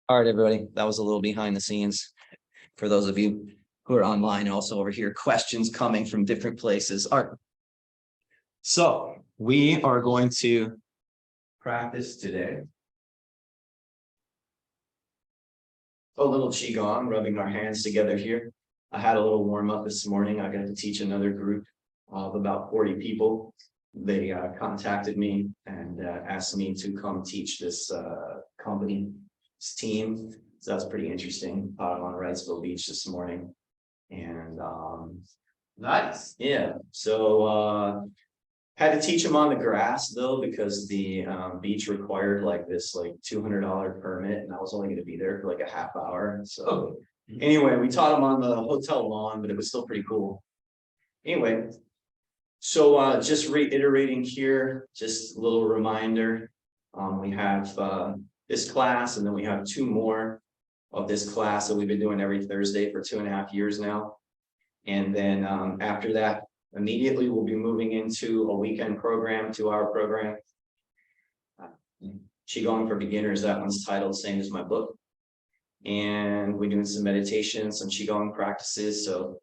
All right, everybody, that was a little behind the scenes for those of you who are online. Also over here, questions coming from different places. All right. So we are going to practice today a little Qigong, rubbing our hands together here. I had a little warm up this morning. I got to teach another group of about 40 people. They contacted me and asked me to come teach this company team. So that's pretty interesting. On Wrightsville Beach this morning. And Nice. yeah, so had to teach them on the grass though, because the beach required like this $200 permit, and I was only going to be there for like a half hour. So anyway, we taught them on the hotel lawn, but it was still pretty cool. Anyway, so just reiterating here, just a little reminder. We have this class, and then we have 2 more of this class that we've been doing every Thursday for 2.5 years now. And then after that, immediately we'll be moving into a weekend program, 2-hour program. Qigong for Beginners, that one's titled same as my book. And we're doing some meditation, some Qigong practices, so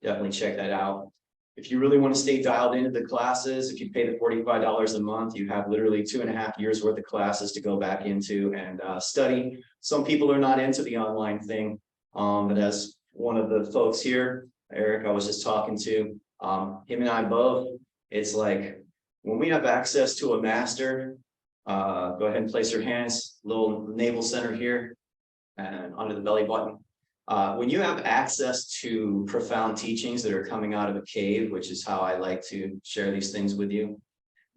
definitely check that out. If you really want to stay dialed into the classes, if you pay the $45 a month, you have literally 2.5 years worth of classes to go back into and study. Some people are not into the online thing, but as one of the folks here, Eric, I was just talking to, him and I both, it's like when we have access to a master, go ahead and place your hands, little navel center here and under the belly button. When you have access to profound teachings that are coming out of a cave, which is how I like to share these things with you,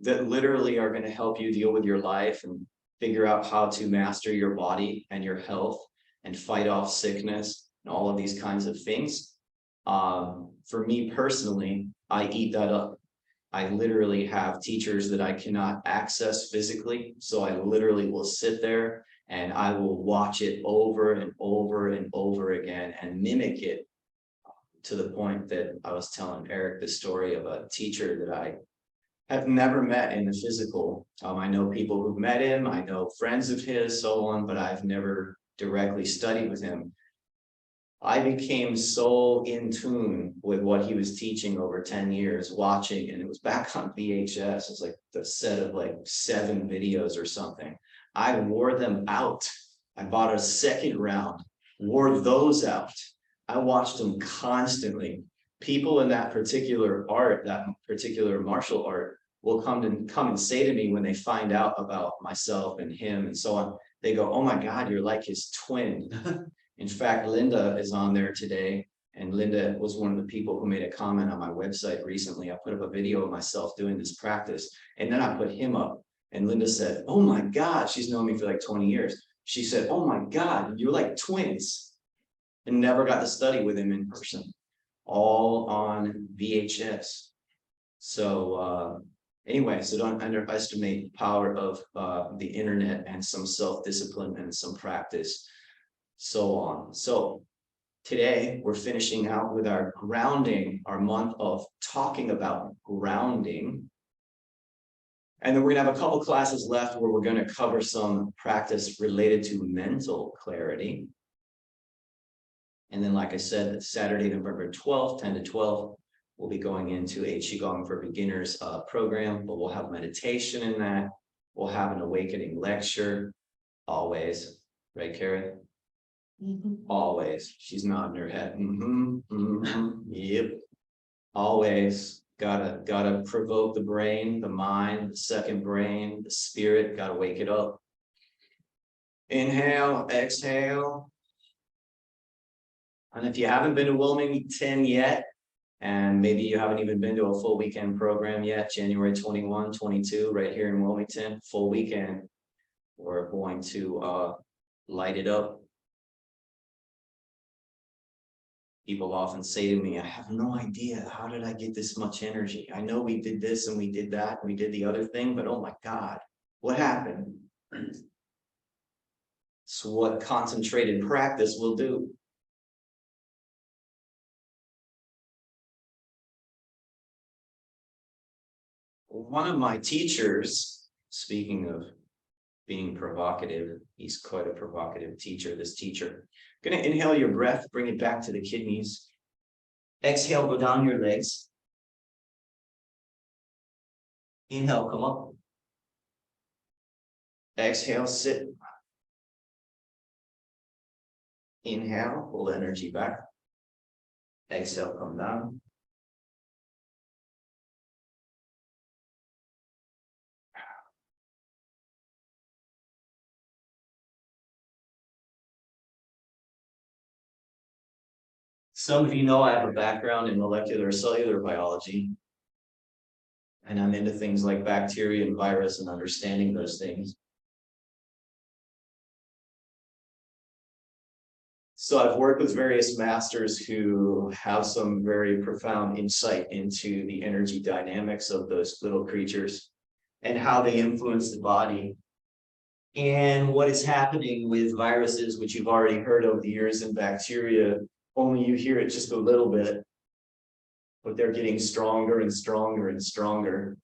that literally are going to help you deal with your life and figure out how to master your body and your health and fight off sickness and all of these kinds of things. For me personally, I eat that up. I literally have teachers that I cannot access physically. So I literally will sit there and I will watch it over and over and over again and mimic it to the point that I was telling Eric the story of a teacher that I have never met in the physical. I know people who've met him, I know friends of his, so on, but I've never directly studied with him. I became so in tune with what he was teaching over 10 years, watching, and it was back on VHS. It's like the set of 7 videos or something. I wore them out. I bought a second round, wore those out. I watched them constantly. People in that particular art, that particular martial art, will come and say to me when they find out about myself and him and so on. They go, "Oh my God, you're like his twin." In fact, Linda is on there today, and Linda was one of the people who made a comment on my website recently. I put up a video of myself doing this practice, and then I put him up, and Linda said, "Oh my God," she's known me for like 20 years. She said, "Oh my God, you're like twins," and never got to study with him in person, all on VHS. So anyway, so don't underestimate the power of the internet and some self-discipline and some practice. So on. So today we're finishing out with our grounding, our month of talking about grounding. And then we're going to have a couple classes left where we're going to cover some practice related to mental clarity. And then, like I said, Saturday, November 12th, 10 to 12, we'll be going into a Qigong for Beginners program, but we'll have meditation in that. We'll have an awakening lecture, always. Right, Carrie? Always. She's nodding her head. Yep. Always gotta provoke the brain, the mind, the second brain, the spirit. Gotta wake it up. Inhale, exhale. And if you haven't been to Wilmington yet, and maybe you haven't even been to a full weekend program yet, January 21, 22, right here in Wilmington, full weekend, we're going to light it up. People often say to me, "I have no idea. How did I get this much energy? I know we did this and we did that and we did the other thing, but oh my God, what happened?" So what concentrated practice will do. One of my teachers, speaking of being provocative. He's quite a provocative teacher, this teacher. Gonna inhale your breath, bring it back to the kidneys. Exhale, go down your legs. Inhale, come up. Exhale, sit. Inhale, pull the energy back. Exhale, come down. Some of you know I have a background in molecular cellular biology, and I'm into things like bacteria and virus and understanding those things. So I've worked with various masters who have some very profound insight into the energy dynamics of those little creatures and how they influence the body. And what is happening with viruses, which you've already heard over the years, and bacteria, only you hear it just a little bit, but they're getting stronger and stronger and stronger.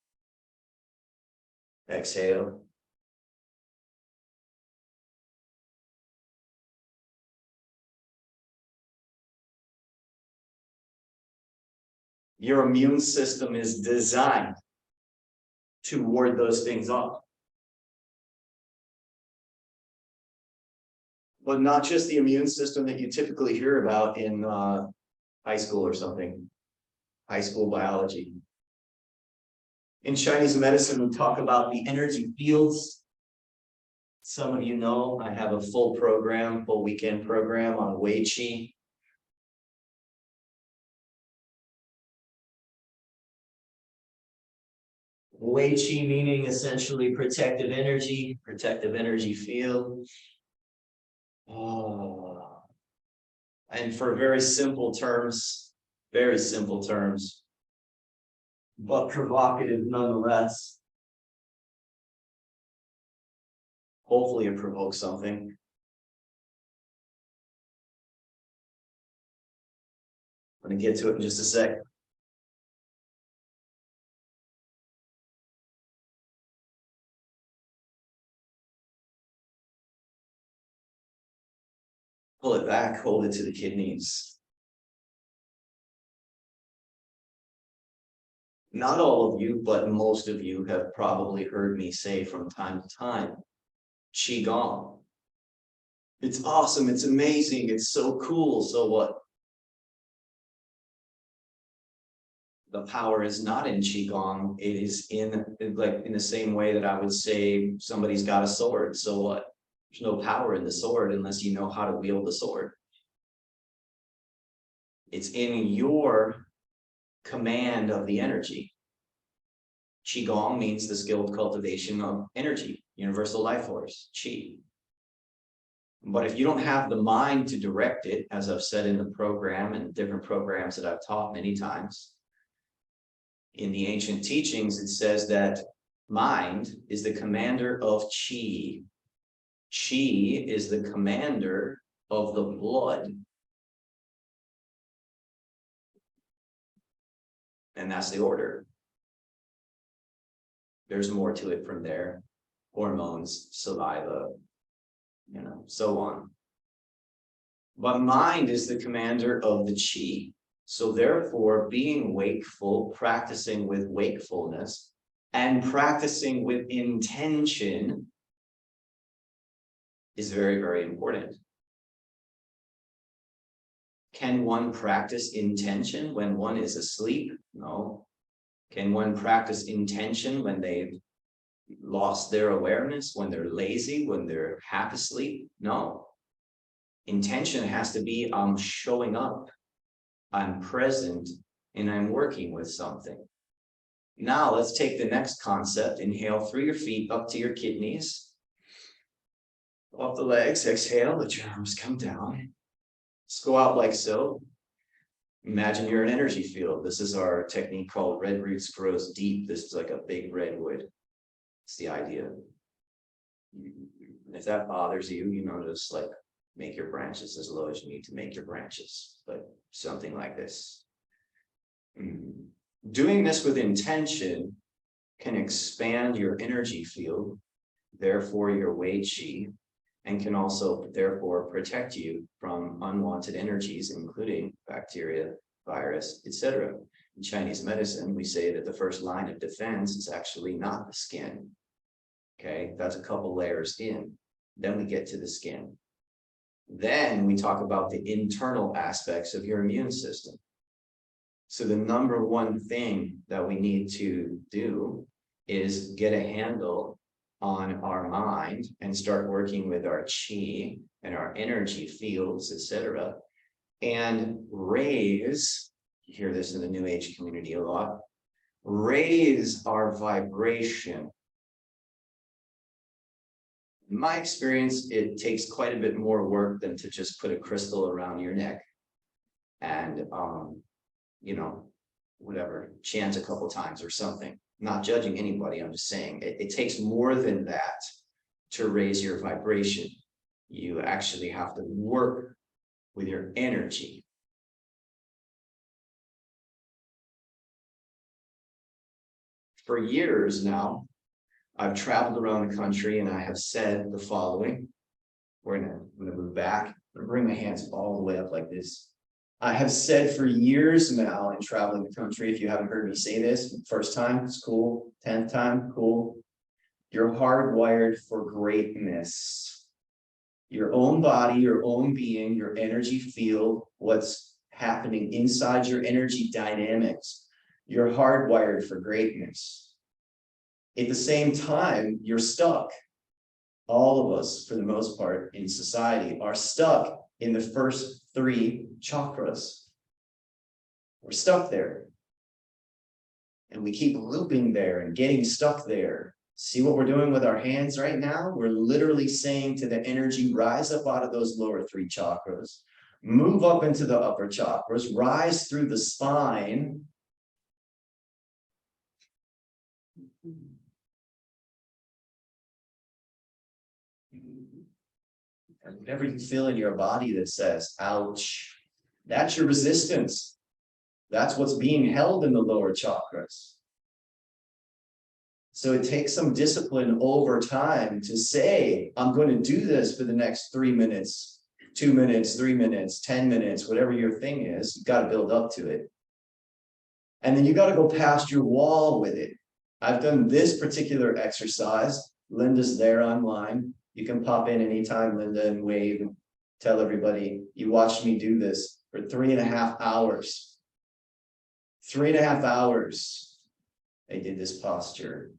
Exhale. Your immune system is designed to ward those things off. But not just the immune system that you typically hear about in high school or something, high school biology. In Chinese medicine, we talk about the energy fields. Some of you know I have a full weekend program on Wei Qi. Wei Qi meaning essentially protective energy field. Oh. And for very simple terms, but provocative nonetheless. Hopefully it provokes something. I'm going to get to it in just a sec. Pull it back, hold it to the kidneys. Not all of you, but most of you have probably heard me say from time to time, Qigong. It's awesome, it's amazing, it's so cool, so what? The power is not in Qigong, it is in the same way that I would say somebody's got a sword, so what? There's no power in the sword unless you know how to wield the sword. It's in your command of the energy. Qigong means the skilled cultivation of energy, universal life force, Qi. But if you don't have the mind to direct it, as I've said in the program and different programs that I've taught many times, in the ancient teachings, it says that mind is the commander of Qi. Qi is the commander of the blood. And that's the order. There's more to it from there. Hormones, saliva, so on. But mind is the commander of the Qi. So therefore, being wakeful, practicing with wakefulness, and practicing with intention is very, very important. Can one practice intention when one is asleep? No. Can one practice intention when they've lost their awareness, when they're lazy, when they're half asleep? No. Intention has to be, I'm showing up, I'm present, and I'm working with something. Now let's take the next concept. Inhale through your feet up to your kidneys. Off the legs, exhale, let your arms come down. Let's go out like so. Imagine you're an energy field. This is our technique called red roots grows deep. This is like a big redwood. It's the idea. If that bothers you, just like make your branches as low as you need to make your branches, but something like this. Doing this with intention can expand your energy field therefore your Wei Qi, and can also therefore protect you from unwanted energies, including bacteria, virus, etc. In Chinese medicine, we say that the first line of defense is actually not the skin. Okay, that's a couple layers in. Then we get to the skin. Then we talk about the internal aspects of your immune system. So the number one thing that we need to do is get a handle on our mind and start working with our qi and our energy fields, etc. And raise, you hear this in the New Age community a lot, raise our vibration. In my experience, it takes quite a bit more work than to just put a crystal around your neck and, you know, whatever, chant a couple times or something. Not judging anybody, I'm just saying it takes more than that to raise your vibration. You actually have to work with your energy. For years now, I've traveled around the country and I have said the following. I'm gonna move back. I'm gonna bring my hands all the way up like this. I have said for years now in traveling the country, if you haven't heard me say this, first time, it's cool. 10th time, cool. You're hardwired for greatness. Your own body, your own being, your energy field, what's happening inside your energy dynamics. You're hardwired for greatness. At the same time, you're stuck. All of us, for the most part in society, are stuck in the first 3 chakras. We're stuck there. And we keep looping there and getting stuck there. See what we're doing with our hands right now? We're literally saying to the energy, rise up out of those lower 3 chakras, move up into the upper chakras, rise through the spine. And whatever you feel in your body that says, ouch, that's your resistance. That's what's being held in the lower chakras. So it takes some discipline over time to say, I'm going to do this for the next 3 minutes, 2 minutes, 3 minutes, 10 minutes, whatever your thing is. You've got to build up to it. And then you got to go past your wall with it. I've done this particular exercise. Linda's there online. You can pop in anytime, Linda, and wave and tell everybody you watched me do this for 3.5 hours. 3.5 hours. I did this posture.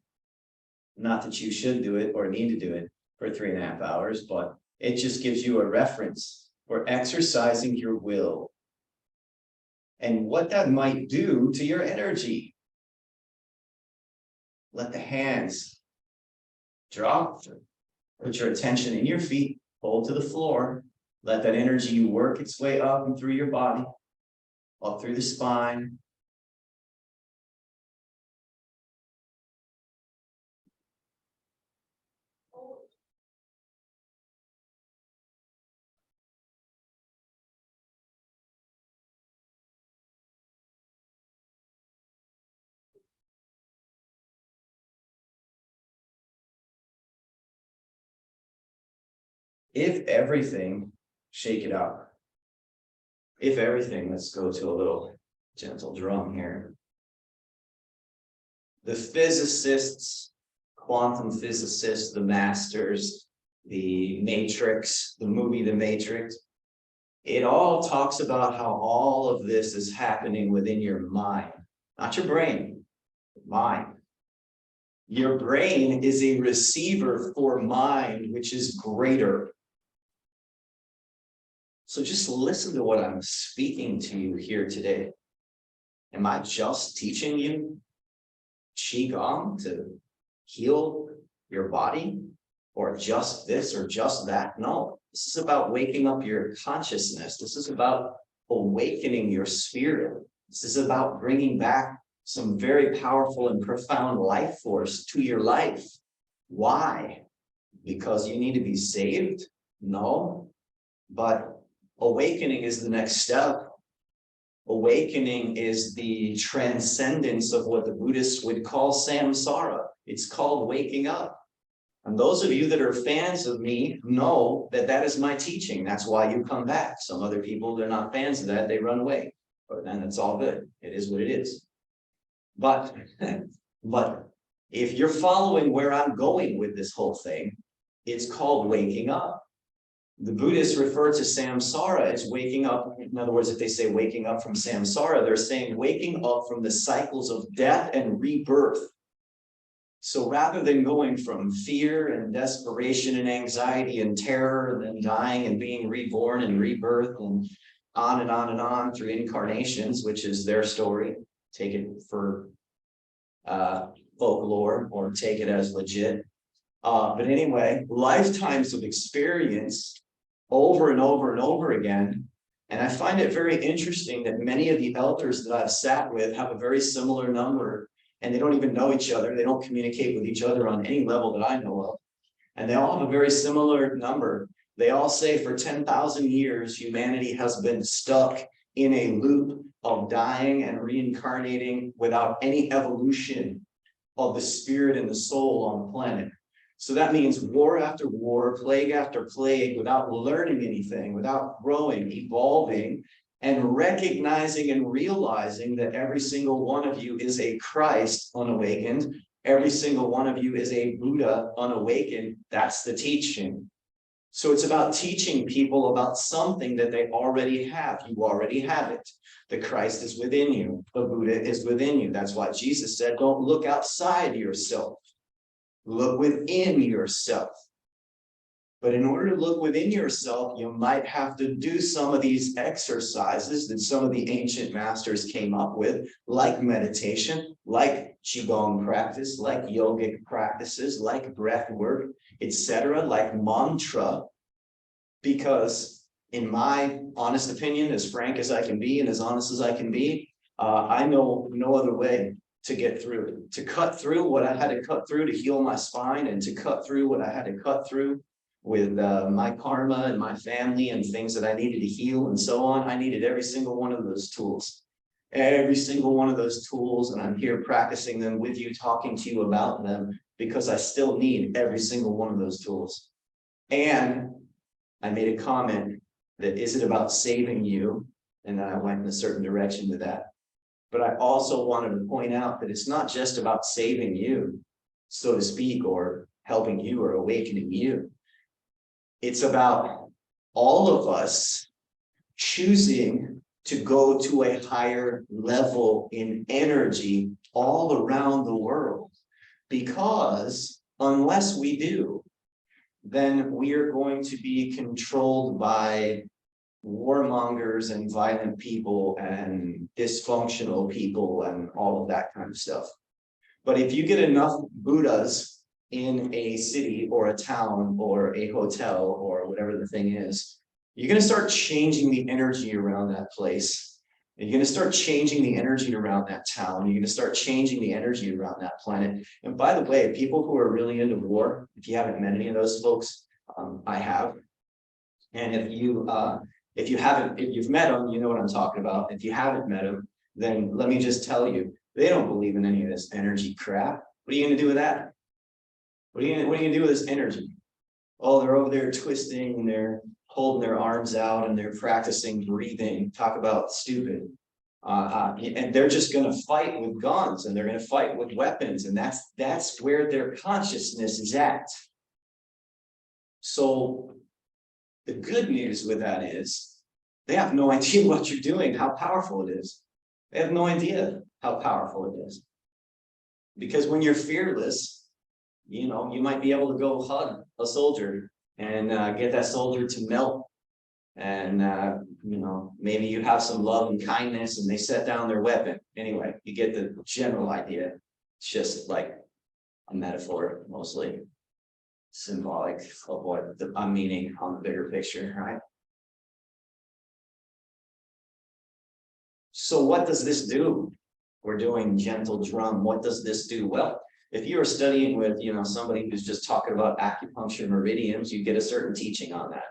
Not that you should do it or need to do it for 3.5 hours, but it just gives you a reference for exercising your will and what that might do to your energy. Let the hands drop. Put your attention in your feet, hold to the floor. Let that energy work its way up and through your body, up through the spine. If everything, shake it up. If everything, let's go to a little gentle drum here. The physicists, quantum physicists, the masters, the Matrix, the movie The Matrix, it all talks about how all of this is happening within your mind, not your brain, mind. Your brain is a receiver for mind, which is greater. So just listen to what I'm speaking to you here today. Am I just teaching you Qigong to heal your body, or just this or just that? No, this is about waking up your consciousness. This is about awakening your spirit. This is about bringing back some very powerful and profound life force to your life. Why? Because you need to be saved? No, but awakening is the next step. Awakening is the transcendence of what the Buddhists would call samsara. It's called waking up. And those of you that are fans of me know that that is my teaching. That's why you come back. Some other people, they're not fans of that. They run away. But then it's all good. It is what it is. But, but if you're following where I'm going with this whole thing, it's called waking up. The Buddhists refer to samsara as waking up. In other words, if they say waking up from samsara, they're saying waking up from the cycles of death and rebirth. So rather than going from fear and desperation and anxiety and terror, and then dying and being reborn and rebirth and on and on and on through incarnations, which is their story, take it for folklore or take it as legit. But anyway, lifetimes of experience over and over and over again. And I find it very interesting that many of the elders that I've sat with have a very similar number, and they don't even know each other. They don't communicate with each other on any level that I know of. And they all have a very similar number. They all say for 10,000 years, humanity has been stuck in a loop of dying and reincarnating without any evolution of the spirit and the soul on the planet. So that means war after war, plague after plague, without learning anything, without growing, evolving, and recognizing and realizing that every single one of you is a Christ unawakened. Every single one of you is a Buddha unawakened. That's the teaching. So it's about teaching people about something that they already have. You already have it. The Christ is within you. The Buddha is within you. That's why Jesus said, don't look outside yourself. Look within yourself. But in order to look within yourself, you might have to do some of these exercises that some of the ancient masters came up with, like meditation, like Qigong practice, like yogic practices, like breath work, etc., like mantra. Because in my honest opinion, as frank as I can be and as honest as I can be, I know no other way to get through it. To cut through what I had to cut through to heal my spine, and to cut through what I had to cut through with my karma and my family and things that I needed to heal and so on. I needed every single one of those tools. Every single one of those tools, and I'm here practicing them with you, talking to you about them, because I still need every single one of those tools. And I made a comment that, is it about saving you? And then I went in a certain direction with that. But I also wanted to point out that it's not just about saving you, so to speak, or helping you or awakening you. It's about all of us choosing to go to a higher level in energy all around the world. Because unless we do, then we are going to be controlled by warmongers and violent people and dysfunctional people and all of that kind of stuff. But if you get enough Buddhas in a city or a town or a hotel or whatever the thing is, you're going to start changing the energy around that place. And you're going to start changing the energy around that town. You're going to start changing the energy around that planet. And by the way, people who are really into war, if you haven't met any of those folks, I have. And if you've met them, you know what I'm talking about. If you haven't met them, then let me just tell you, they don't believe in any of this energy crap. What are you going to do with that? What are you going to do with this energy? Oh, they're over there twisting and they're holding their arms out and they're practicing breathing. Talk about stupid. And they're just going to fight with guns and they're going to fight with weapons. And that's where their consciousness is at. So the good news with that is they have no idea what you're doing, how powerful it is. They have no idea how powerful it is. Because when you're fearless, you know, you might be able to go hug a soldier and get that soldier to melt. And, you know, maybe you have some love and kindness and they set down their weapon. Anyway, you get the general idea. It's just like a metaphor, mostly symbolic of what I'm meaning on the bigger picture, right? So what does this do? We're doing gentle drum. What does this do? Well, if you are studying with, you know, somebody who's just talking about acupuncture meridians, you get a certain teaching on that.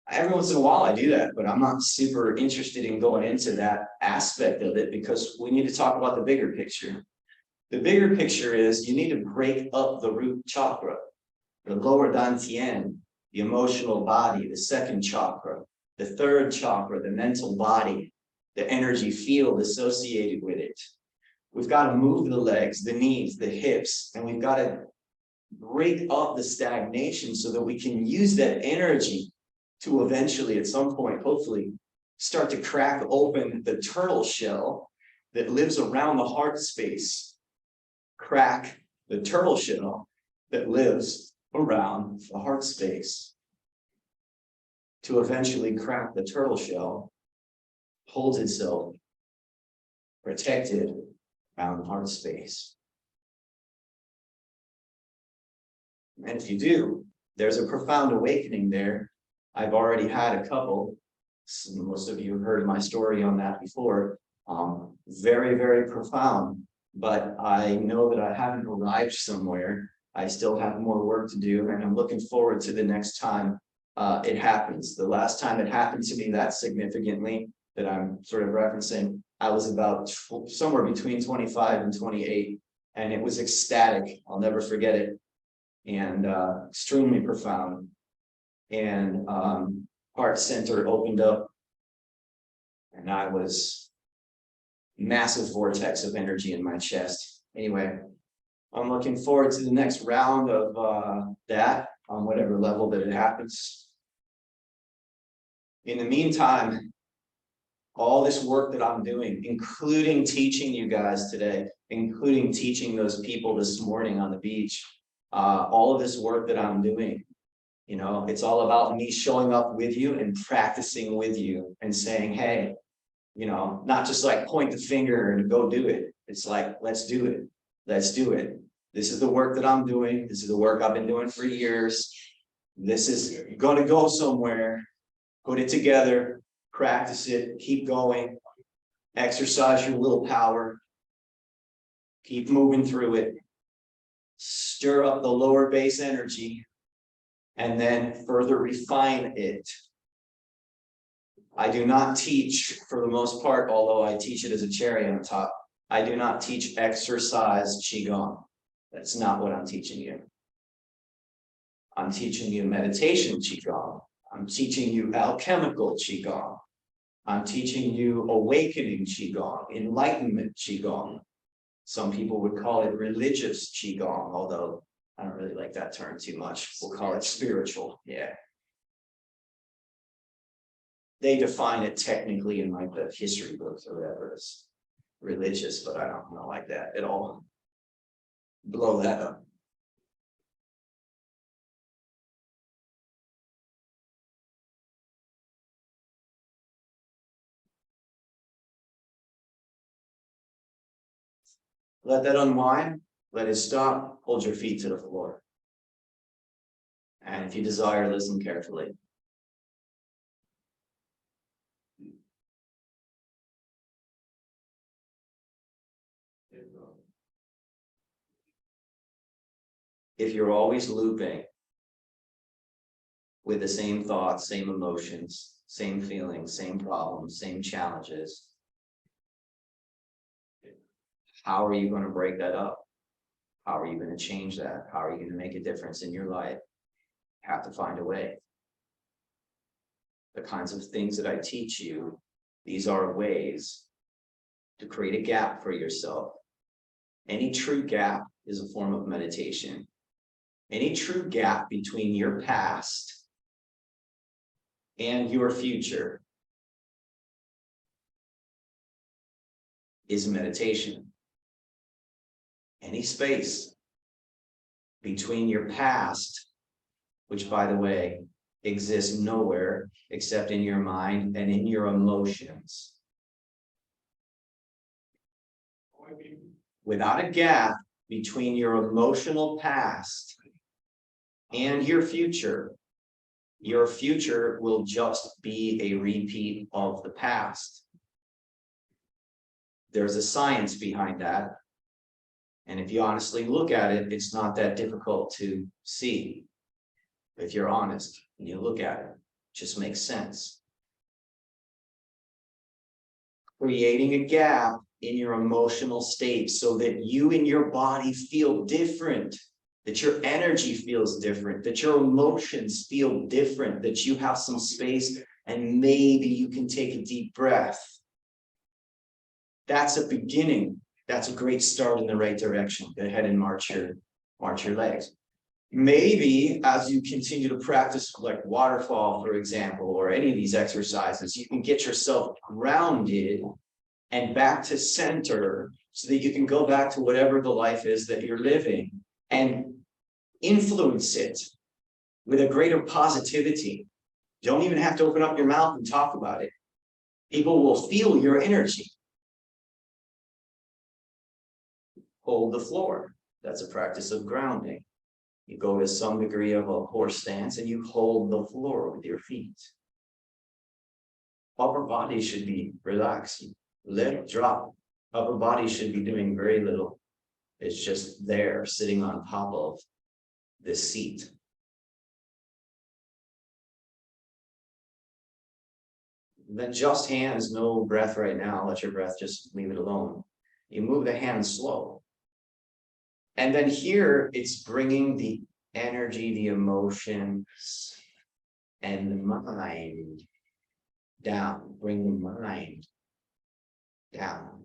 Every once in a while I do that, but I'm not super interested in going into that aspect of it because we need to talk about the bigger picture. The bigger picture is you need to break up the root chakra. the lower dantian, the emotional body, the second chakra, the third chakra, the mental body, the energy field associated with it. We've got to move the legs, the knees, the hips, and we've got to break up the stagnation so that we can use that energy to eventually, at some point, hopefully, start to crack open the turtle shell that lives around the heart space. Crack the turtle shell that lives around the heart space. To eventually crack the turtle shell, holds itself protected around the heart space. And if you do, there's a profound awakening there. I've already had a couple. Most of you have heard my story on that before. Very, very profound. But I know that I haven't arrived somewhere. I still have more work to do, and I'm looking forward to the next time it happens. The last time it happened to me that significantly that I'm sort of referencing, I was about somewhere between 25 and 28, and it was ecstatic. I'll never forget it. And extremely profound. And heart center opened up, and I was massive vortex of energy in my chest. Anyway, I'm looking forward to the next round of that on whatever level that it happens. In the meantime, all this work that I'm doing, including teaching you guys today, including teaching those people this morning on the beach, all of this work that I'm doing, you know, it's all about me showing up with you and practicing with you and saying, hey, you know, not just like point the finger and go do it. It's like, let's do it. Let's do it. This is the work that I'm doing. This is the work I've been doing for years. This is going to go somewhere. Put it together, practice it, keep going, exercise your willpower, keep moving through it, stir up the lower base energy, and then further refine it. I do not teach, for the most part, although I teach it as a cherry on top, I do not teach exercise Qigong. That's not what I'm teaching you. I'm teaching you meditation Qigong. I'm teaching you alchemical Qigong. I'm teaching you awakening Qigong, enlightenment Qigong. Some people would call it religious Qigong, although I don't really like that term too much. We'll call it spiritual, yeah. They define it technically in like the history books or whatever as religious, but I don't like that at all. Blow that up. Let that unwind, let it stop, hold your feet to the floor. And if you desire, listen carefully. If you're always looping with the same thoughts, same emotions, same feelings, same problems, same challenges, how are you going to break that up? How are you going to change that? How are you going to make a difference in your life? You have to find a way. The kinds of things that I teach you, these are ways to create a gap for yourself. Any true gap is a form of meditation. Any true gap between your past and your future is meditation. Any space between your past, which by the way, exists nowhere except in your mind and in your emotions. Without a gap between your emotional past and your future will just be a repeat of the past. There's a science behind that. And if you honestly look at it, it's not that difficult to see. If you're honest and you look at it, it just makes sense. Creating a gap in your emotional state so that you and your body feel different that your energy feels different, that your emotions feel different, that you have some space and maybe you can take a deep breath. That's a beginning. That's a great start in the right direction. Go ahead and march your legs. Maybe as you continue to practice like waterfall, for example, or any of these exercises, you can get yourself grounded and back to center so that you can go back to whatever the life is that you're living and influence it with a greater positivity. You don't even have to open up your mouth and talk about it. People will feel your energy. Hold the floor. That's a practice of grounding. You go to some degree of a horse stance and you hold the floor with your feet. Upper body should be relaxed. Let it drop. Upper body should be doing very little. It's just there, sitting on top of this seat. Then just hands, no breath right now. Let your breath, just leave it alone. You move the hands slow. And then here, it's bringing the energy, the emotions, and the mind down. Bring the mind down.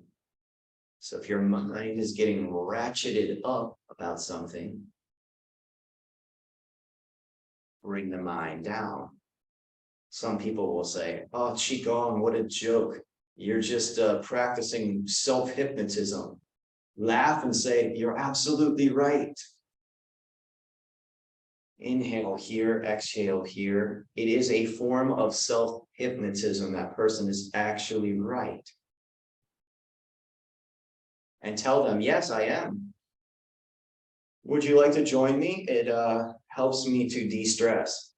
So if your mind is getting ratcheted up about something, bring the mind down. Some people will say, oh, Qigong, what a joke. You're just practicing self-hypnotism. Laugh and say, you're absolutely right. Inhale here, exhale here. It is a form of self-hypnotism. That person is actually right. And tell them, yes, I am. Would you like to join me? It helps me to de-stress.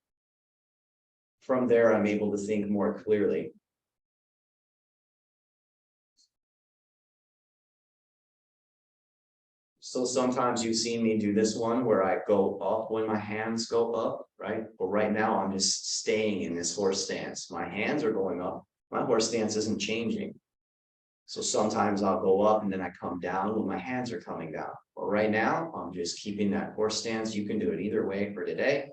From there, I'm able to think more clearly. So sometimes you've seen me do this one where I go up when my hands go up, right? But right now I'm just staying in this horse stance. My hands are going up. My horse stance isn't changing. So sometimes I'll go up and then I come down when my hands are coming down. But right now I'm just keeping that horse stance. You can do it either way for today.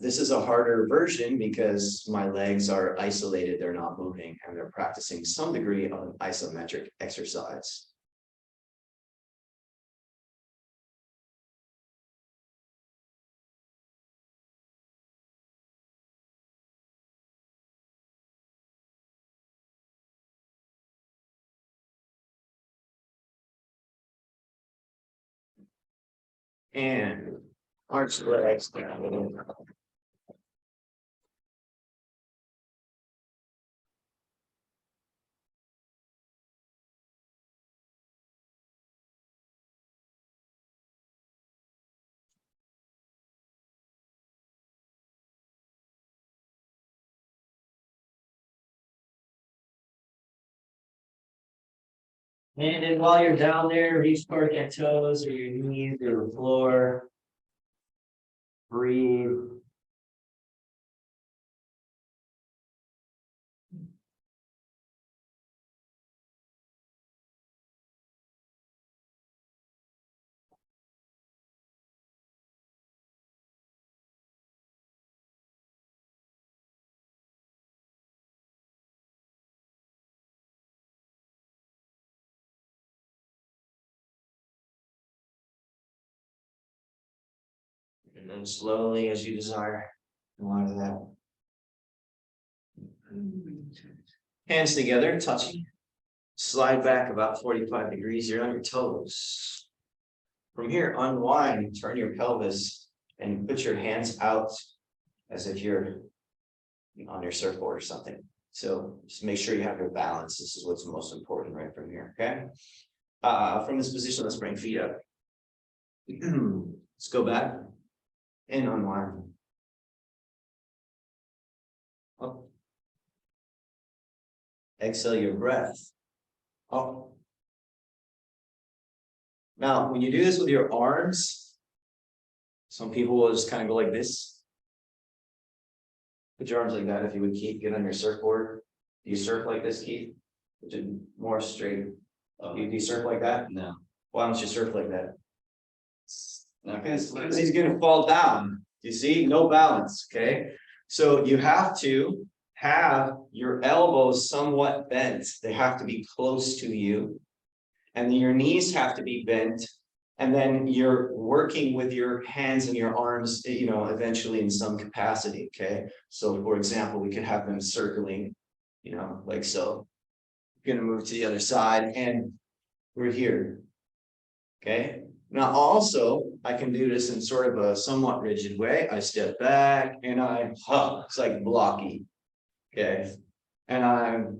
This is a harder version because my legs are isolated. They're not moving and they're practicing some degree of an isometric exercise. And arch the legs down. And then while you're down there, reach toward your toes or your knees or the floor. Breathe. And then slowly as you desire, come out of that. Hands together, touching. Slide back about 45 degrees. You're on your toes. From here, unwind, turn your pelvis and put your hands out as if you're on your surfboard or something. So just make sure you have your balance. This is what's most important right from here, okay? From this position, let's bring feet up. Let's go back and unwind. Up. Exhale your breath. Up. Now, when you do this with your arms, some people will just kind of go like this. Put your arms like that if you would, Keith. Get on your surfboard. Do you surf like this, Keith? Which is more straight. Do you surf like that? No. Why don't you surf like that? Because he's gonna fall down. You see, no balance, okay? So you have to have your elbows somewhat bent. They have to be close to you. And then your knees have to be bent. And then you're working with your hands and your arms, eventually in some capacity, okay? So for example, we could have them circling, like so. Gonna move to the other side and we're here, okay? Now also, I can do this in sort of a somewhat rigid way. I step back and it's like blocky, okay? And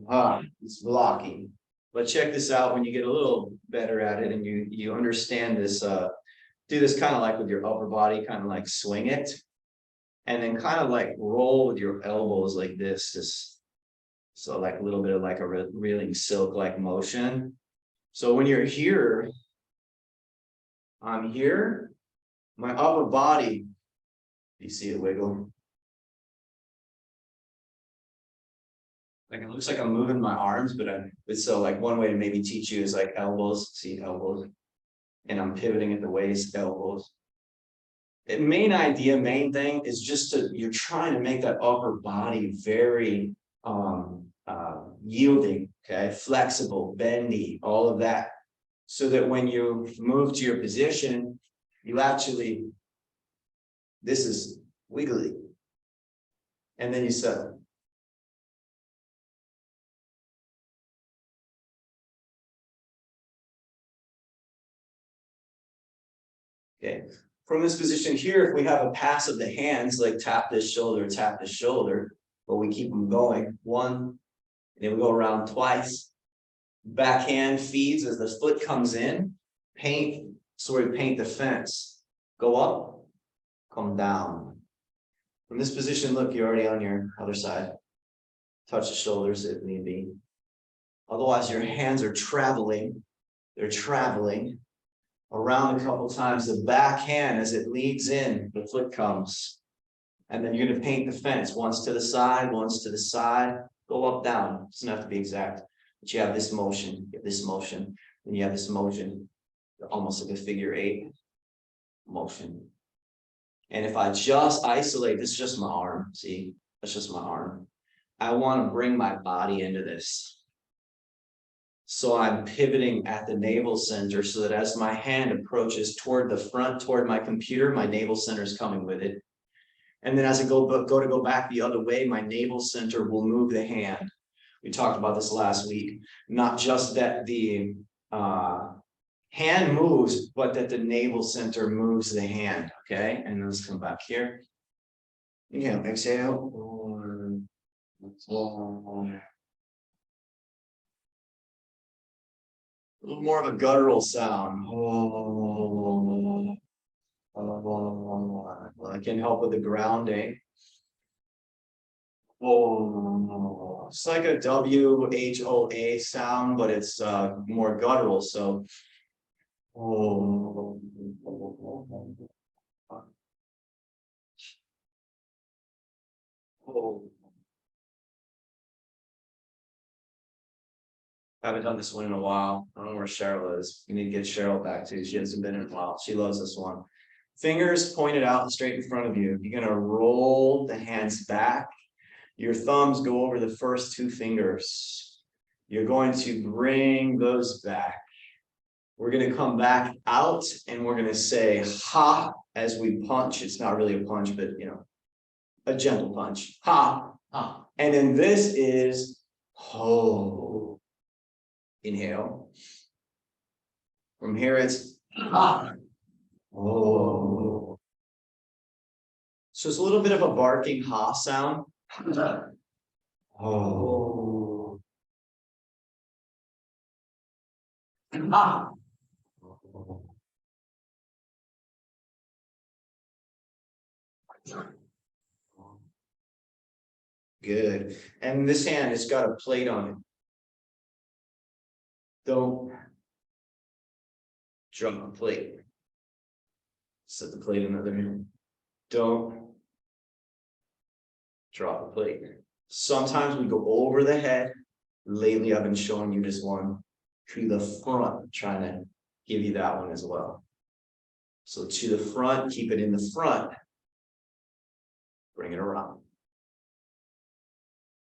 it's blocky. But check this out, when you get a little better at it and you understand this, do this kind of like with your upper body, kind of like swing it. And then kind of like roll with your elbows like this. So like a little bit of like a reeling silk-like motion. So when you're here, I'm here, my upper body, you see it wiggle? Like it looks like I'm moving my arms, but so like one way to maybe teach you is like elbows, see elbows, and I'm pivoting at the waist, elbows. The main thing is just you're trying to make that upper body very yielding, okay, flexible, bendy, all of that. So that when you move to your position, you actually, this is wiggly. And then you settle. Okay. From this position here, if we have a pass of the hands, like tap this shoulder, but we keep them going. One, and then we go around twice. Backhand feeds as the foot comes in. Paint the fence. Go up, come down. From this position, look, you're already on your other side. Touch the shoulders if need be. Otherwise, your hands are traveling. They're traveling around a couple times. The backhand, as it leads in, the foot comes. And then you're going to paint the fence. Once to the side, go up, down. It doesn't have to be exact. But you have this motion, then you have this motion, almost like a figure 8 motion. And if I just isolate, this is just my arm, see, that's just my arm. I want to bring my body into this. So I'm pivoting at the navel center so that as my hand approaches toward the front, toward my computer, my navel center is coming with it. And then as I go back the other way, my navel center will move the hand. We talked about this last week. Not just that the hand moves, but that the navel center moves the hand. Okay, and let's come back here. Inhale, exhale. A little more of a guttural sound. That can help with the grounding. It's like a WHOA sound, but it's more guttural. So I haven't done this one in a while. I don't know where Cheryl is. We need to get Cheryl back too. She hasn't been in a while. She loves this one. Fingers pointed out straight in front of you. You're going to roll the hands back. Your thumbs go over the first 2 fingers. You're going to bring those back. We're going to come back out and we're going to say ha as we punch. It's not really a punch, but a gentle punch. Ha, ha. And then this is ho. Inhale. From here it's ha. Oh. So it's a little bit of a barking ha sound. Oh. Ha. Good. And this hand has got a plate on it. Don't drop the plate. Set the plate in the other hand. Don't drop the plate. Sometimes we go over the head. Lately, I've been showing you this one to the front, trying to give you that one as well. So to the front, keep it in the front. Bring it around.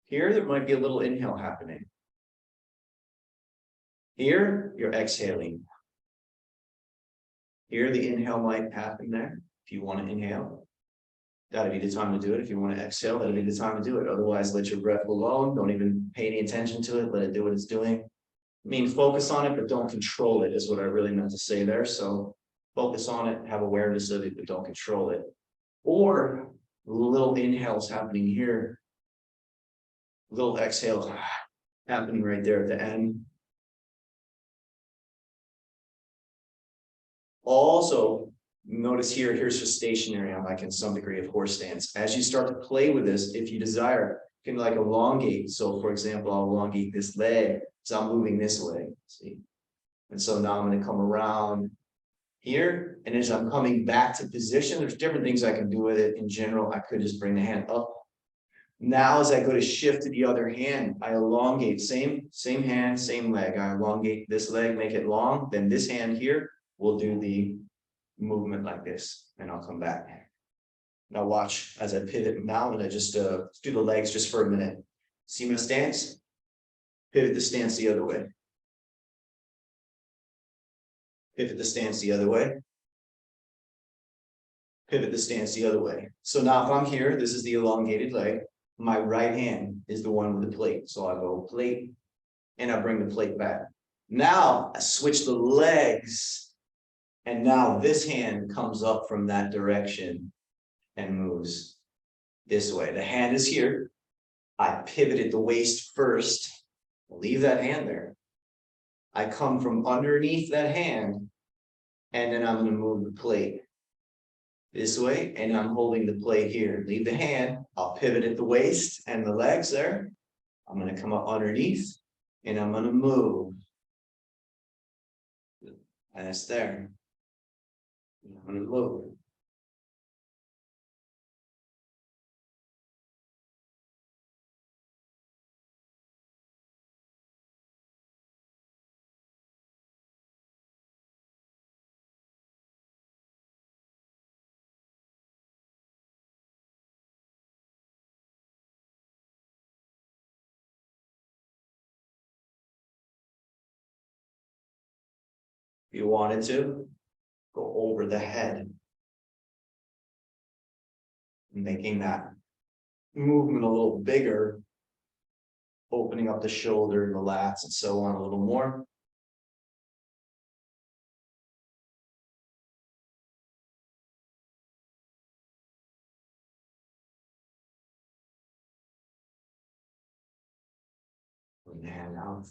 Here, there might be a little inhale happening. Here, you're exhaling. Here, the inhale might happen there. If you want to inhale, that'd be the time to do it. If you want to exhale, that'd be the time to do it. Otherwise, let your breath alone. Don't even pay any attention to it. Let it do what it's doing. I mean, focus on it, but don't control it, is what I really meant to say there. So focus on it, have awareness of it, but don't control it. Or little inhales happening here. Little exhales happening right there at the end. Also, notice here, here's just stationary. I'm like in some degree of horse stance. As you start to play with this, if you desire, you can like elongate. So for example, I'll elongate this leg. So I'm moving this way, see? And so now I'm going to come around here. And as I'm coming back to position, there's different things I can do with it. In general, I could just bring the hand up. Now, as I go to shift to the other hand, I elongate, same hand, same leg. I elongate this leg, make it long. Then this hand here will do the movement like this, and I'll come back. Now watch as I pivot now, and I just do the legs just for a minute. See my stance? Pivot the stance the other way. Pivot the stance the other way. Pivot the stance the other way. So now if I'm here, this is the elongated leg. My right hand is the one with the plate. So I go plate, and I bring the plate back. Now I switch the legs, and now this hand comes up from that direction and moves this way. The hand is here. I pivoted the waist first. Leave that hand there. I come from underneath that hand, and then I'm going to move the plate this way, and I'm holding the plate here. Leave the hand. I'll pivot at the waist and the legs there. I'm going to come up underneath, and I'm going to move. And it's there. I'm going to move. If you wanted to, go over the head, making that movement a little bigger, opening up the shoulder and the lats and so on a little more. Bring the hand out.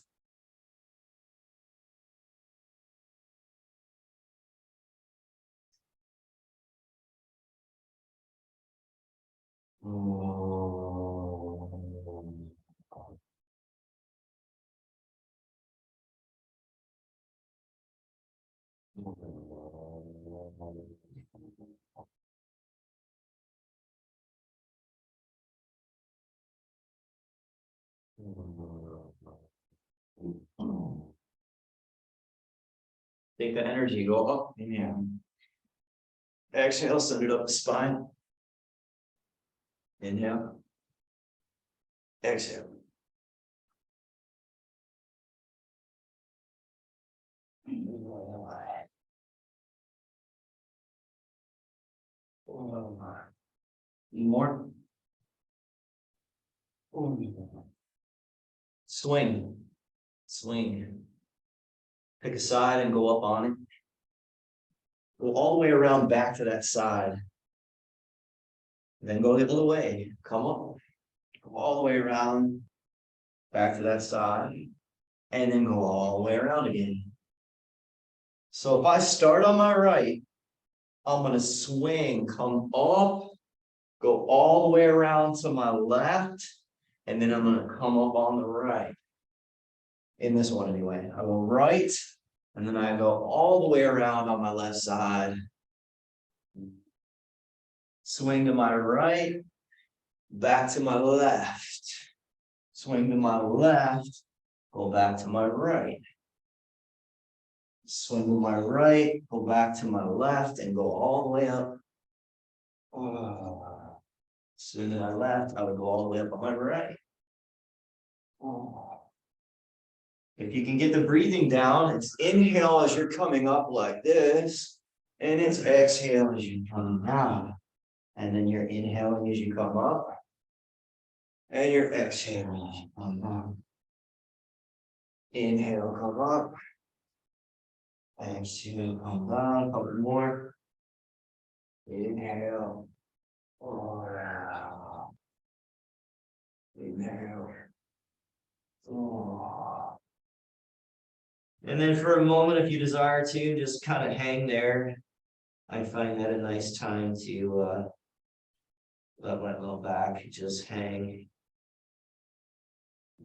Take the energy, go up, inhale. Exhale, send it up the spine. Inhale. Exhale. More. Swing. Swing. Pick a side and go up on it. Go all the way around back to that side. Then go the other way. Come up. Go all the way around back to that side. And then go all the way around again. So if I start on my right, I'm going to swing, come up, go all the way around to my left, and then I'm going to come up on the right. In this one anyway, I go right, and then I go all the way around on my left side. Swing to my right, back to my left. Swing to my left, go back to my right. Swing with my right, go back to my left and go all the way up. Swing to my left, I would go all the way up on my right. If you can get the breathing down, it's inhale as you're coming up like this, and it's exhale as you come down. And then you're inhaling as you come up, and you're exhaling as you come down. Inhale, come up. Exhale, come down, a couple more. Inhale. Wow. Inhale. Oh. And then for a moment, if you desire to, just kind of hang there. I find that a nice time to let my low back just hang.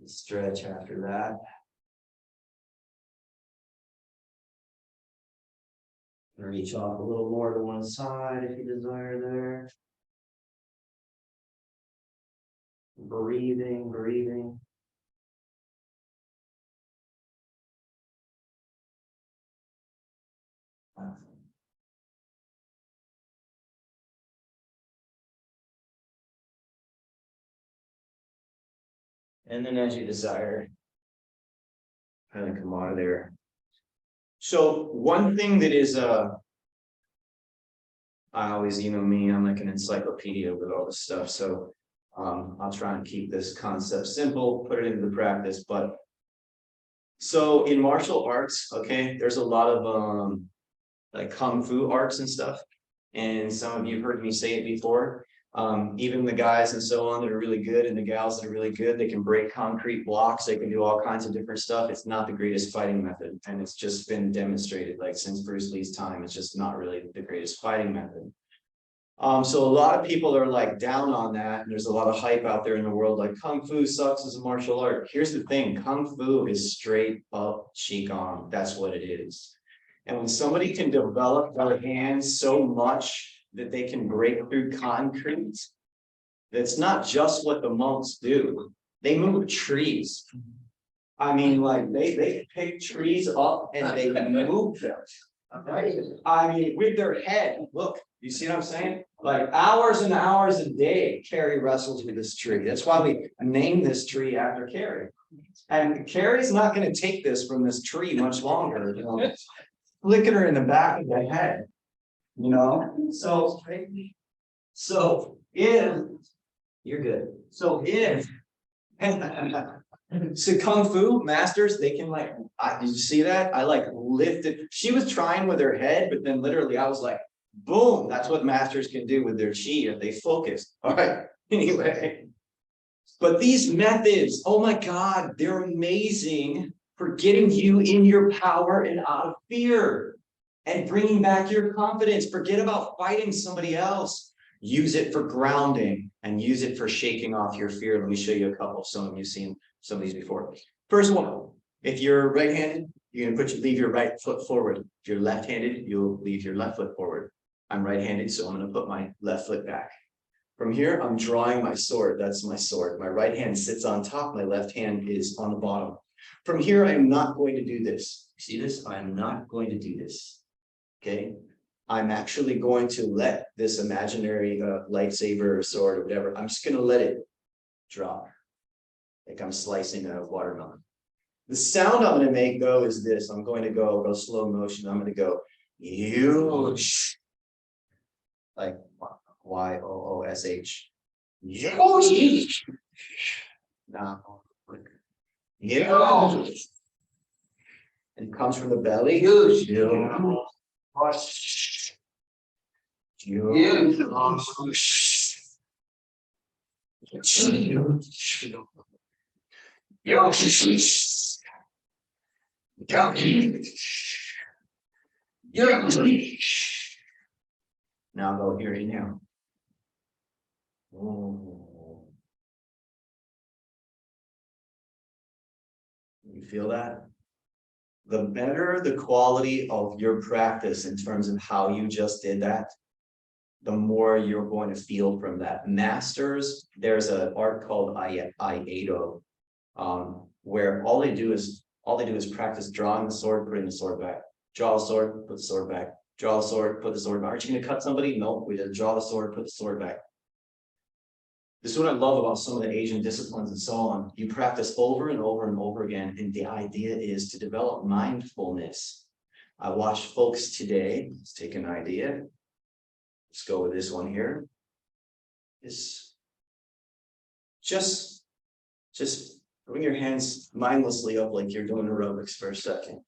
Stretch after that. Reach off a little more to one side if you desire there. Breathing, breathing. And then as you desire, kind of come out of there. So one thing that is, I always, me, I'm like an encyclopedia with all this stuff. So I'll try and keep this concept simple, put it into the practice. But so in martial arts, okay, there's a lot of like kung fu arts and stuff. And some of you have heard me say it before. Even the guys and so on that are really good and the gals that are really good, they can break concrete blocks, they can do all kinds of different stuff. It's not the greatest fighting method, and it's just been demonstrated, like since Bruce Lee's time, it's just not really the greatest fighting method. So a lot of people are like down on that, and there's a lot of hype out there in the world like kung fu sucks as a martial art. Here's the thing, kung fu is straight up Qigong. That's what it is. And when somebody can develop their hands so much that they can break through concrete, that's not just what the monks do. They move trees. I mean, like they pick trees up and they move them. I mean, with their head. Look, you see what I'm saying? Like hours and hours a day, Carrie wrestles with this tree. That's why we named this tree after Carrie. And Carrie's not going to take this from this tree much longer. Flicking her in the back of the head. So if you're good, so if so kung fu masters, they can like, did you see that? I like lifted. She was trying with her head, but then literally I was like, boom. That's what masters can do with their chi if they focus. All right. Anyway, but these methods, oh my God, they're amazing for getting you in your power and out of fear. And bringing back your confidence. Forget about fighting somebody else. Use it for grounding and use it for shaking off your fear. Let me show you a couple. Some of you have seen some of these before. First one, if you're right-handed, you're going to leave your right foot forward. If you're left-handed, you'll leave your left foot forward. I'm right-handed, so I'm going to put my left foot back. From here, I'm drawing my sword. That's my sword. My right hand sits on top. My left hand is on the bottom. From here, I'm not going to do this. See this? I'm not going to do this. Okay, I'm actually going to let this imaginary lightsaber or sword or whatever, I'm just going to let it drop. Like I'm slicing a watermelon. The sound I'm going to make though is this. I'm going to go slow motion. I'm going to go, Yoosh. Like Y-O-O-S-H. Yoosh. Now, Yoosh. And it comes from the belly. Yoosh. Yoosh. Now go here, inhale. You feel that? The better the quality of your practice in terms of how you just did that, the more you're going to feel from that. Masters, there's an art called Aido, where all they do is practice drawing the sword, putting the sword back. Draw the sword, put the sword back. Draw the sword, put the sword back. Aren't you gonna cut somebody? No, we just draw the sword, put the sword back. This is what I love about some of the Asian disciplines and so on. You practice over and over and over again, and the idea is to develop mindfulness. I watched folks today. Let's take an idea. Let's go with this one here. Is just bring your hands mindlessly up like you're doing aerobics for a second.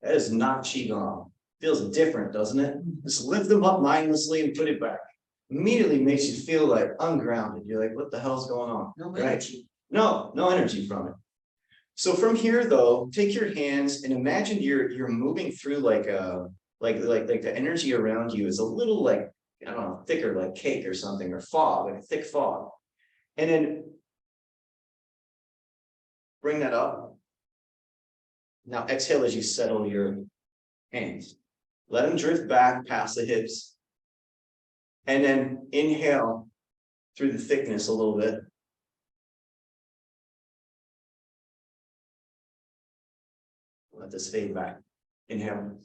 That is not Qigong. Feels different, doesn't it? Just lift them up mindlessly and put it back. Immediately makes you feel like ungrounded. You're like, what the hell's going on? No right? energy. No energy from it. So from here though, take your hands and imagine you're moving through like the energy around you is a little like, I don't know, thicker like cake or something, or fog, like a thick fog. And then bring that up. Now exhale as you settle your hands. Let them drift back past the hips. And then inhale through the thickness a little bit. Let this fade back. Inhale.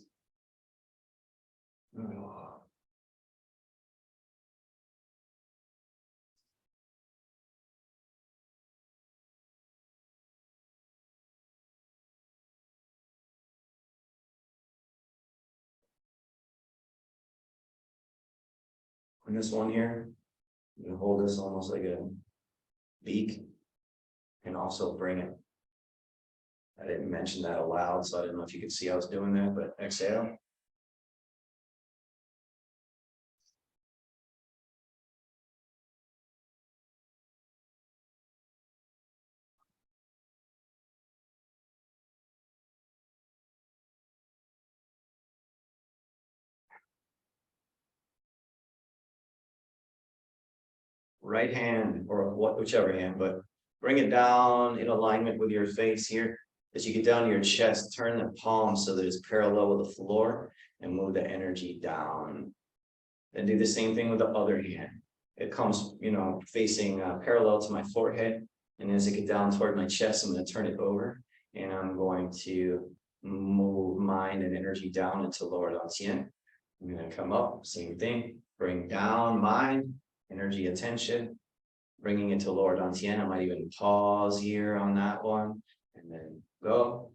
And this one here, you can hold this almost like a beak and also bring it. I didn't mention that aloud, so I didn't know if you could see I was doing that, but exhale. Right hand or whichever hand, but bring it down in alignment with your face here. As you get down to your chest, turn the palm so that it's parallel with the floor and move the energy down. Then do the same thing with the other hand. It comes, facing parallel to my forehead. And as I get down toward my chest, I'm going to turn it over and I'm going to move mind and energy down into lower dantian. I'm going to come up, same thing, bring down mind, energy, attention, bringing it to lower dantian. I might even pause here on that one and then go.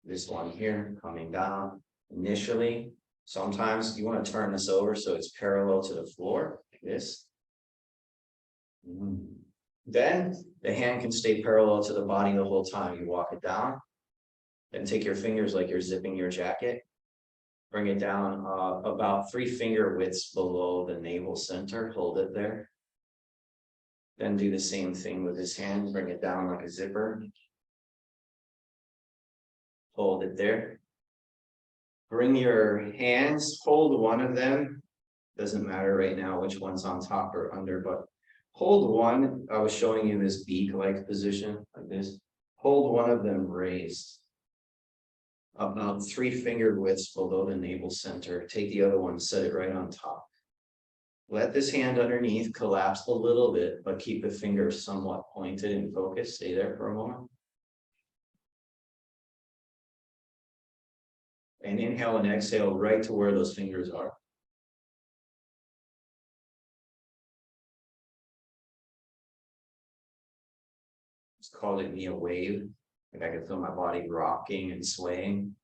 This one here coming down initially. Sometimes you want to turn this over so it's parallel to the floor, like this. Then the hand can stay parallel to the body the whole time. You walk it down. Then take your fingers like you're zipping your jacket. Bring it down about 3 finger widths below the navel center. Hold it there. Then do the same thing with this hand. Bring it down like a zipper. Hold it there. Bring your hands, hold one of them. Doesn't matter right now which one's on top or under, but hold one. I was showing you this beak-like position, like this. Hold one of them raised. About 3 finger widths below the navel center. Take the other one, set it right on top. Let this hand underneath collapse a little bit, but keep the fingers somewhat pointed and focused. Stay there for a moment. And inhale and exhale right to where those fingers are. Just call it me a wave. Like I can feel my body rocking and swaying.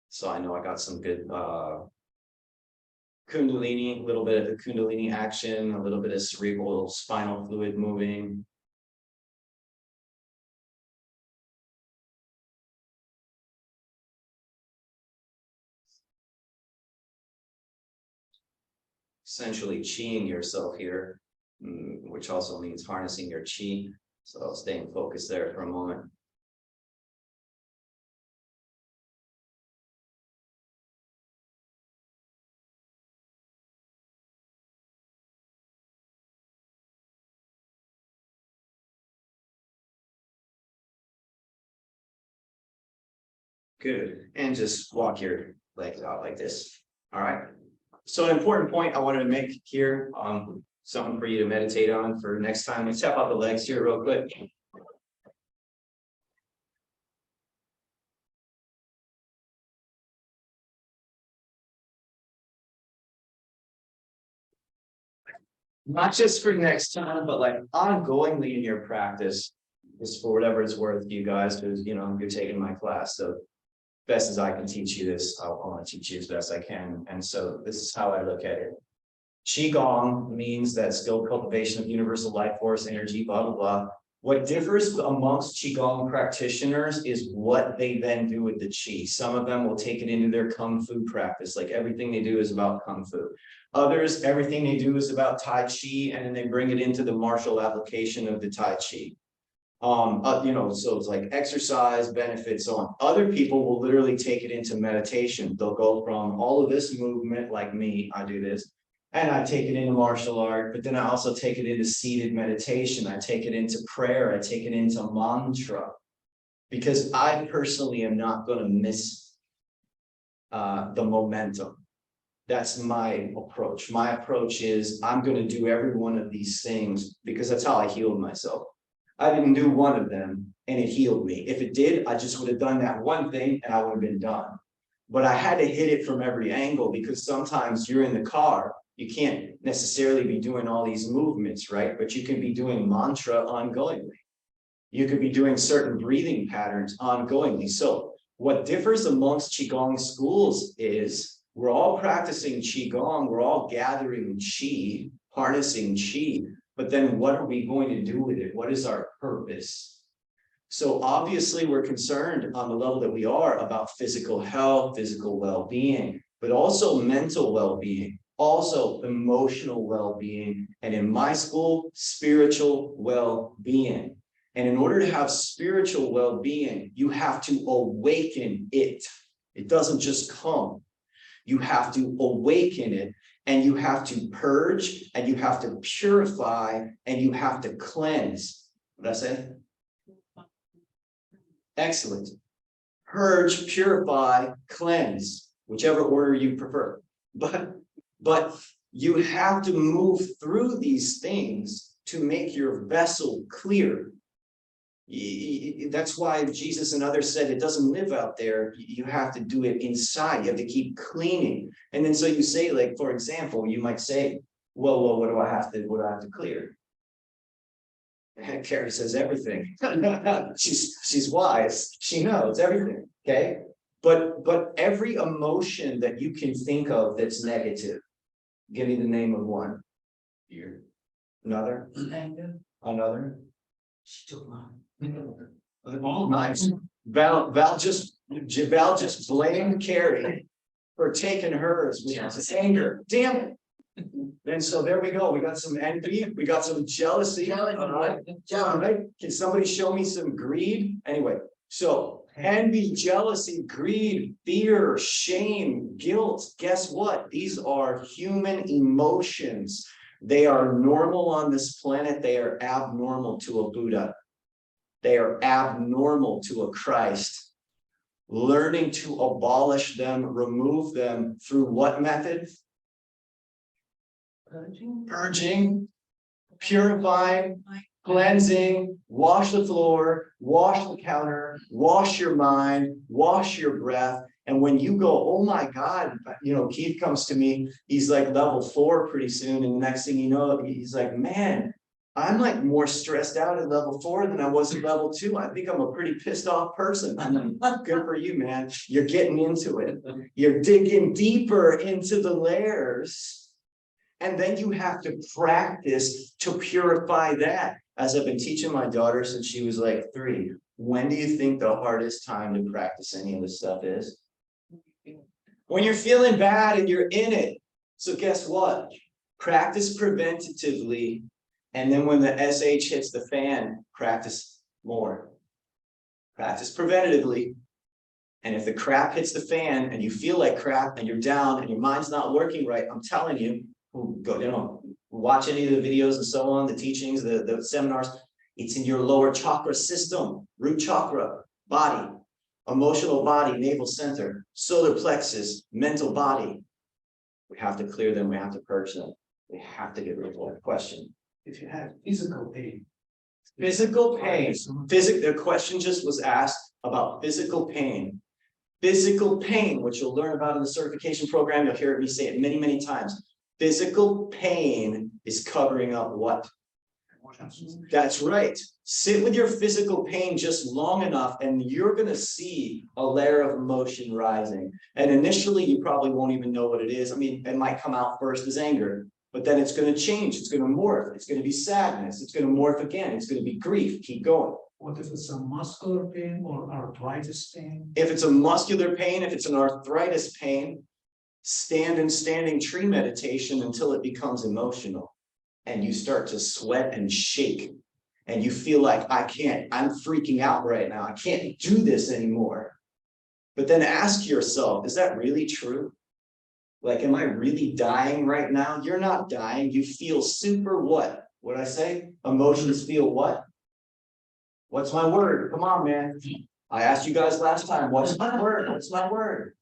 So I know I got some good Kundalini, a little bit of the Kundalini action, a little bit of cerebral spinal fluid moving. Essentially chiing yourself here, which also means harnessing your chi. So staying focused there for a moment. Good. And just walk your legs out like this. All right. So an important point I wanted to make here, something for you to meditate on for next time. Let's tap out the legs here real quick. not just for next time, but like ongoingly in your practice, just for whatever it's worth, you guys, because you're taking my class. So best as I can teach you this, I want to teach you as best I can. And so this is how I look at it. Qigong means that skilled cultivation of universal life force, energy, blah, blah, blah. What differs amongst Qigong practitioners is what they then do with the Qi. Some of them will take it into their Kung Fu practice, like everything they do is about Kung Fu. Others, everything they do is about Tai Chi, and then they bring it into the martial application of the Tai Chi. So it's like exercise, benefits, so on. Other people will literally take it into meditation. They'll go from all of this movement, like me, I do this, and I take it into martial art, but then I also take it into seated meditation. I take it into prayer. I take it into mantra, because I personally am not going to miss the momentum. That's my approach. My approach is I'm going to do every one of these things because that's how I healed myself. I didn't do one of them and it healed me. If it did, I just would have done that one thing and I would have been done. But I had to hit it from every angle, because sometimes you're in the car, you can't necessarily be doing all these movements, right? But you can be doing mantra ongoingly. You could be doing certain breathing patterns ongoingly. So what differs amongst Qigong schools is we're all practicing Qigong, we're all gathering Qi, harnessing Qi, but then what are we going to do with it? What is our purpose? So obviously we're concerned on the level that we are about physical health, physical well-being, but also mental well-being, also emotional well-being, and in my school, spiritual well-being. And in order to have spiritual well-being, you have to awaken it. It doesn't just come. You have to awaken it, and you have to purge, and you have to purify, and you have to cleanse. What did I say? Excellent. Purge, purify, cleanse, whichever order you prefer. But you have to move through these things to make your vessel clear. That's why Jesus and others said it doesn't live out there. You have to do it inside. You have to keep cleaning. And then so you say, like, for example, you might say, well, what do I have to clear? And Carrie says everything. she's wise. She knows everything. Okay. But every emotion that you can think of that's negative, give me the name of one. Fear. Another. Another. She took mine. Oh, nice. Val just blamed Carrie for taking hers, which is anger. Damn it. And so there we go. We got some envy. We got some jealousy. All right. Can somebody show me some greed? Anyway, so envy, jealousy, greed, fear, shame, guilt. Guess what? These are human emotions. They are normal on this planet. They are abnormal to a Buddha. They are abnormal to a Christ. Learning to abolish them, remove them through what method? Purging, purifying, cleansing, wash the floor, wash the counter, wash your mind, wash your breath. And when you go, oh my God, Keith comes to me, he's like level 4 pretty soon. And the next thing you know, he's like, man, I'm like more stressed out at level 4 than I was at level 2. I think I'm a pretty pissed off person. Good for you, man. You're getting into it. You're digging deeper into the layers. And then you have to practice to purify that. As I've been teaching my daughter since she was like 3, when do you think the hardest time to practice any of this stuff is? When you're feeling bad and you're in it. So guess what? Practice preventatively. And then when the SH hits the fan, practice more. Practice preventatively. And if the crap hits the fan and you feel like crap and you're down and your mind's not working right, I'm telling you, go, watch any of the videos and so on, the teachings, the seminars, it's in your lower chakra system, root chakra, body, emotional body, navel center, solar plexus, mental body. We have to clear them. We have to purge them. We have to get rid of that question. If you have physical pain. The question just was asked about physical pain. Physical pain, which you'll learn about in the certification program. You'll hear me say it many, many times. Physical pain is covering up what? That's right. Sit with your physical pain just long enough and you're going to see a layer of emotion rising. And initially, you probably won't even know what it is. I mean, it might come out first as anger, but then it's going to change. It's going to morph. It's going to be sadness. It's going to morph again. It's going to be grief. Keep going. What if it's a muscular pain or arthritis pain? If it's a muscular pain, if it's an arthritis pain, stand in standing tree meditation until it becomes emotional. And you start to sweat and shake. And you feel like, I'm freaking out right now. I can't do this anymore. But then ask yourself, is that really true? Like, am I really dying right now? You're not dying. You feel super what? What'd I say? Emotions feel what? What's my word? Come on, man. I asked you guys last time, what's my word? What's my word?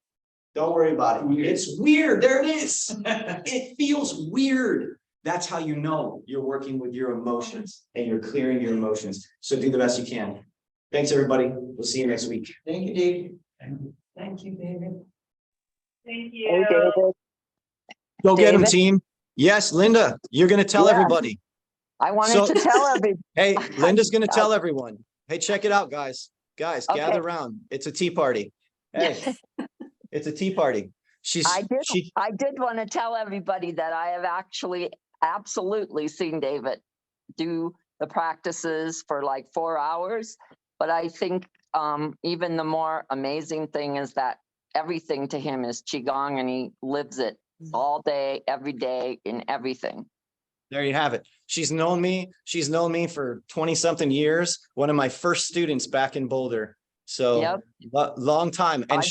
Don't worry about it. It's weird. There it is. It feels weird. That's how you know you're working with your emotions and you're clearing your emotions. So do the best you can. Thanks, everybody. We'll see you next week. Thank you, Dave. Thank you, David. Thank Hey, you. David. Go get them, David? team. Yes, Linda, you're going to tell Yeah. everybody. I wanted So- to tell everybody. Hey, Linda's going to tell everyone. Hey, check it out, guys. Guys, Okay. gather around. It's a tea party. Hey, it's a tea party. I did want to tell everybody that I have actually absolutely seen David do the practices for like 4 hours. But I think even the more amazing thing is that everything to him is Qigong and he lives it all day, every day in everything. There you have it. She's known me for 20 something years. One of my first students back in Boulder. So Yep. long time. And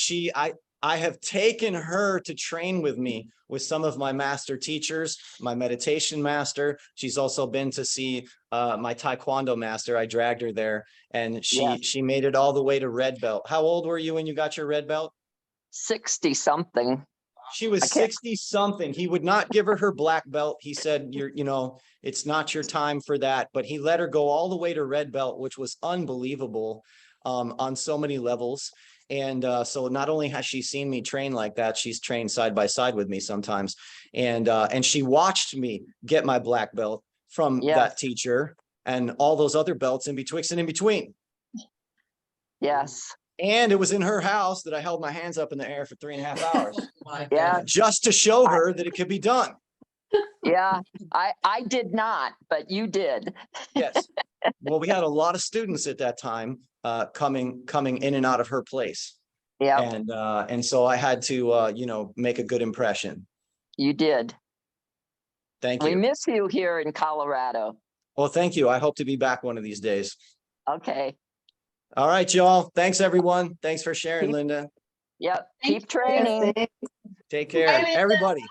I have taken her to train with me with some of my master teachers, my meditation master. She's also been to see my Taekwondo master. I dragged her there and she made it all the way to red belt. How old were you when you got your red belt? 60 something. She was 60 something. He would not give her black belt. He said, it's not your time for that. But he let her go all the way to red belt, which was unbelievable on so many levels. And so not only has she seen me train like that, she's trained side by side with me sometimes. And she watched me get my black belt from that teacher and all those other belts in betwixt and in between. Yes. And it was in her house that I held my hands up in the air for 3.5 hours. Yeah. Just to show her that it could be done. Yeah. I did not, but you did. Yes. Well, we had a lot of students at that time coming in and out of her place. Yeah. And so I had to make a good impression. You did. Thank We you. miss you here in Colorado. Well, thank you. I hope to be back one of these days. Okay. All right, y'all. Thanks, everyone. Thanks for sharing, Linda. Yep. Keep training. Take care, everybody.